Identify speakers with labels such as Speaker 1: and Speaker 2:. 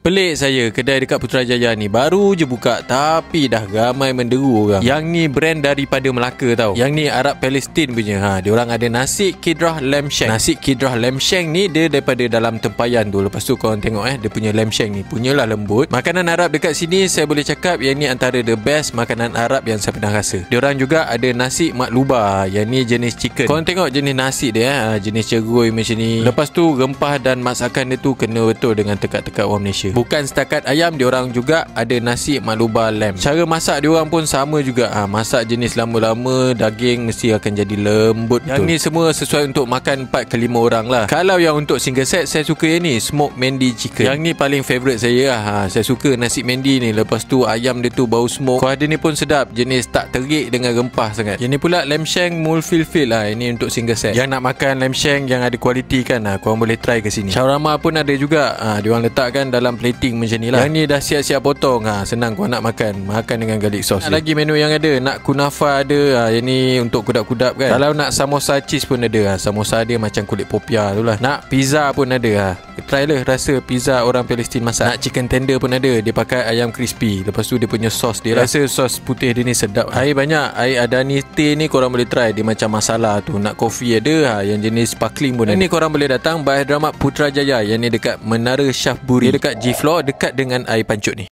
Speaker 1: Pelik saya, kedai dekat Putrajaya ni baru je buka tapi dah ramai menderu orang. Yang ni brand daripada Melaka tau. Yang ni Arab Palestin punya. Diorang ada nasi kidrah lamb shank. Nasi kidrah lamb shank ni dia daripada dalam tempayan tu. Lepas tu korang tengok dia punya lamb shank ni punyalah lembut. Makanan Arab dekat sini saya boleh cakap yang ni antara the best makanan Arab yang saya pernah rasa. Diorang juga ada nasi maklubah. Yang ni jenis chicken. Korang tengok jenis nasi dia jenis cerui macam ni. Lepas tu rempah dan masakan dia tu kena betul dengan tekak-tekak orang Malaysia. Bukan setakat ayam, diorang juga ada nasi maklubah lamb. Cara masak diorang pun sama juga. Masak jenis lama-lama, daging mesti akan jadi lembut. Yang ni semua sesuai untuk makan 4 ke 5 orang lah. Kalau yang untuk single set, saya suka yang ni smoke mandi chicken. Yang ni paling favourite saya lah. Saya suka nasi mandi ni. Lepas tu ayam dia tu bau smoke. Kuah dia ni pun sedap, jenis tak terik dengan rempah sangat. Yang ni pula lamb shank mulfil-fil lah. Ini untuk single set. Yang nak makan lamb shank yang ada kualiti kan, korang boleh try ke sini. Shawarma pun ada juga. Diorang letakkan dalam plating macam ni lah. Yang ni dah siap-siap potong. Senang korang nak makan dengan garlic sauce. Lagi menu yang ada, nak kunafa ada. Yang ni untuk kudap-kudap kan. Kalau nak samosa cheese pun ada. Samosa dia macam kulit popia tu lah. Nak pizza pun ada. Try lah rasa pizza orang Palestin masak. Nak chicken tender pun ada. Dia pakai ayam crispy. Lepas tu dia punya sos dia. Rasa sos putih dia ni sedap. Air banyak. Air adani teh ni korang boleh try. Dia macam masala tu. Nak kopi ada. Yang jenis sparkling pun ada. Ni korang boleh datang Baih Dramat Putrajaya. Yang ni dekat Menara Syafburi. Dia dekat G Floor, dekat dengan air pancut ni.